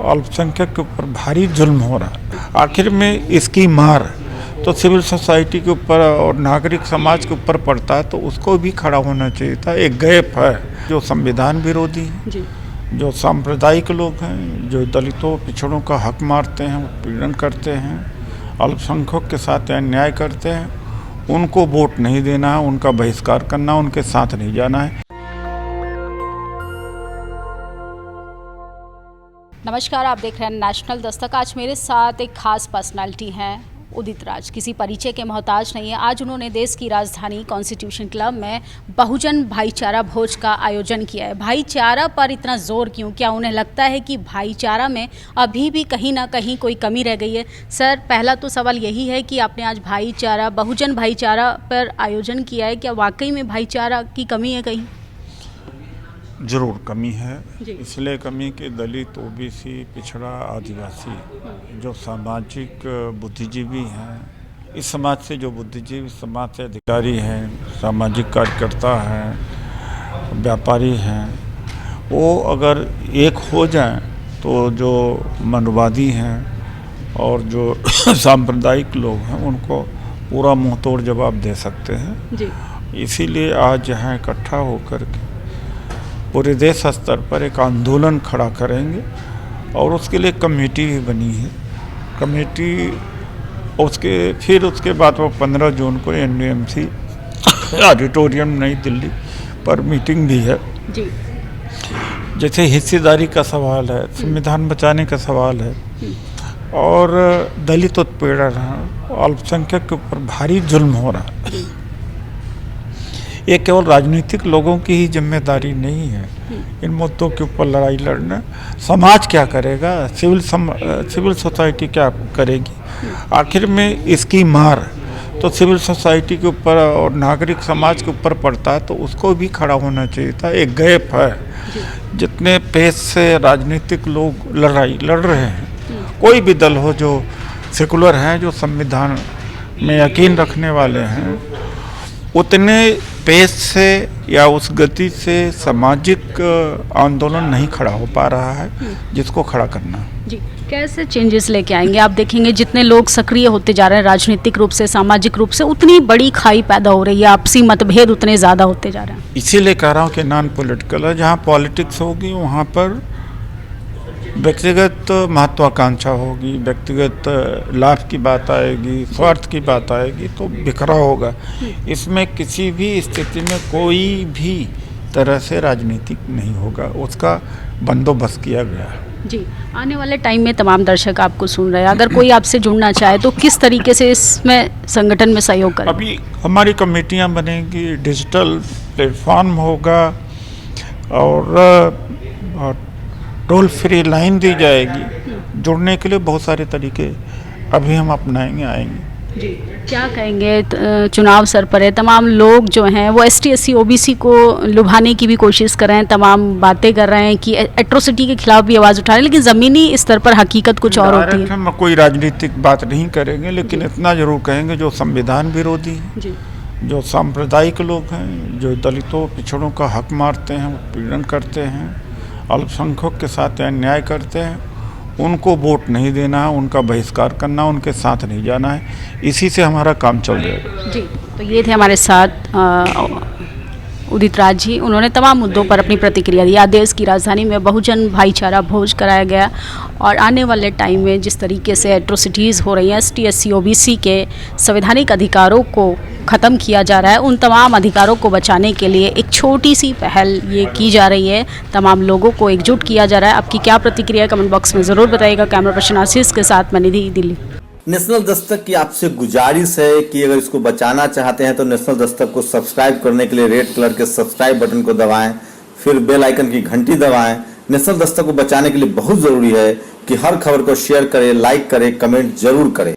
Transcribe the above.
अल्पसंख्यक के ऊपर भारी जुल्म हो रहा है। आखिर में इसकी मार तो सिविल सोसाइटी के ऊपर और नागरिक समाज के ऊपर पड़ता है, तो उसको भी खड़ा होना चाहिए था। एक गैप है जो संविधान विरोधी है, जो सांप्रदायिक लोग हैं, जो दलितों पिछड़ों का हक मारते हैं, उत्पीड़न करते हैं, अल्पसंख्यक के साथ अन्याय करते हैं, उनको वोट नहीं देना है, उनका बहिष्कार करना, उनके साथ नहीं जाना है। नमस्कार, आप देख रहे हैं नेशनल दस्तक। आज मेरे साथ एक खास पर्सनालिटी हैं उदित राज। किसी परिचय के मोहताज नहीं है। आज उन्होंने देश की राजधानी कॉन्स्टिट्यूशन क्लब में बहुजन भाईचारा भोज का आयोजन किया है। भाईचारा पर इतना जोर क्यों? क्या उन्हें लगता है कि भाईचारा में अभी भी कहीं ना कहीं कोई कमी रह गई है? सर, पहला तो सवाल यही है कि आपने आज भाईचारा, बहुजन भाईचारा पर आयोजन किया है, क्या वाकई में भाईचारा की कमी है कहीं? जरूर कमी है। इसलिए कमी कि दलित, ओबीसी, पिछड़ा, आदिवासी जो सामाजिक बुद्धिजीवी हैं, इस समाज से जो बुद्धिजीवी, समाज से अधिकारी हैं, सामाजिक कार्यकर्ता हैं, व्यापारी हैं, वो अगर एक हो जाएं तो जो मनवादी हैं और जो सांप्रदायिक लोग हैं उनको पूरा मुंहतोड़ जवाब दे सकते हैं। इसीलिए आज यहाँ इकट्ठा होकर के पूरे देश स्तर पर एक आंदोलन खड़ा करेंगे और उसके लिए कमेटी भी बनी है। कमेटी उसके बाद वो 15 जून को NDMC ऑडिटोरियम नई दिल्ली पर मीटिंग भी है। जैसे हिस्सेदारी का सवाल है, संविधान बचाने का सवाल है और दलित उत्पीड़न है, अल्पसंख्यक के ऊपर भारी जुल्म हो रहा है। ये केवल राजनीतिक लोगों की ही जिम्मेदारी नहीं है इन मुद्दों के ऊपर लड़ाई लड़ना। समाज क्या करेगा, सिविल सोसाइटी क्या करेगी? आखिर में इसकी मार तो सिविल सोसाइटी के ऊपर और नागरिक समाज के ऊपर पड़ता है, तो उसको भी खड़ा होना चाहिए था। एक गैप है। जितने पेश से राजनीतिक लोग लड़ाई लड़ रहे हैं, कोई भी दल हो जो सेकुलर हैं, जो संविधान में यकीन रखने वाले हैं, उतने पेश से या उस गति से सामाजिक आंदोलन नहीं खड़ा हो पा रहा है जिसको खड़ा करना। जी, कैसे चेंजेस लेके आएंगे? आप देखेंगे जितने लोग सक्रिय होते जा रहे हैं राजनीतिक रूप से, सामाजिक रूप से, उतनी बड़ी खाई पैदा हो रही है, आपसी मतभेद उतने ज़्यादा होते जा रहे हैं। इसीलिए कह रहा हूँ कि नॉन पॉलिटिकल है। जहाँ पॉलिटिक्स होगी वहाँ पर व्यक्तिगत महत्वाकांक्षा होगी, व्यक्तिगत लाभ की बात आएगी, स्वार्थ की बात आएगी, तो बिखराव होगा। इसमें किसी भी स्थिति में कोई भी तरह से राजनीतिक नहीं होगा, उसका बंदोबस्त किया गया है। जी, आने वाले टाइम में तमाम दर्शक आपको सुन रहे हैं, अगर कोई आपसे जुड़ना चाहे तो किस तरीके से इसमें संगठन में सहयोग करें? अभी हमारी कमेटियां बनेंगी, डिजिटल प्लेटफॉर्म होगा और टोल फ्री लाइन दी जाएगी। जुड़ने के लिए बहुत सारे तरीके अभी हम अपनाएंगे, आएंगे। जी, क्या कहेंगे? चुनाव सर पर है, तमाम लोग जो हैं वो ST SC OBC को लुभाने की भी कोशिश कर रहे हैं, तमाम बातें कर रहे हैं कि एट्रोसिटी के खिलाफ भी आवाज़ उठा रहे हैं, लेकिन ज़मीनी स्तर पर हकीकत कुछ और होती है। हम कोई राजनीतिक बात नहीं करेंगे, लेकिन इतना जरूर कहेंगे जो संविधान विरोधी है, जो सांप्रदायिक लोग हैं, जो दलितों पिछड़ों का हक मारते हैं, उत्पीड़न करते हैं, अल्पसंख्यक के साथ अन्याय करते हैं, उनको वोट नहीं देना है, उनका बहिष्कार करना, उनके साथ नहीं जाना है। इसी से हमारा काम चल जाएगा। जी, तो ये थे हमारे साथ उदित राज जी। उन्होंने तमाम मुद्दों पर अपनी प्रतिक्रिया दी। देश की राजधानी में बहुजन भाईचारा भोज कराया गया और आने वाले टाइम में जिस तरीके से एट्रोसिटीज़ हो रही हैं, ST SC OBC के संवैधानिक अधिकारों को ख़त्म किया जा रहा है, उन तमाम अधिकारों को बचाने के लिए एक छोटी सी पहल ये की जा रही है। तमाम लोगों को एकजुट किया जा रहा है। आपकी क्या प्रतिक्रिया है कमेंट बॉक्स में ज़रूर बताइएगा। कैमरा पर्सन आशीष के साथ मैं निधि, दिल्ली। नेशनल दस्तक की आपसे गुजारिश है कि अगर इसको बचाना चाहते हैं तो नेशनल दस्तक को सब्सक्राइब करने के लिए रेड कलर के सब्सक्राइब बटन को दबाएं, फिर बेल आइकन की घंटी दबाएं। नेशनल दस्तक को बचाने के लिए बहुत जरूरी है कि हर खबर को शेयर करें, लाइक करें, कमेंट जरूर करें।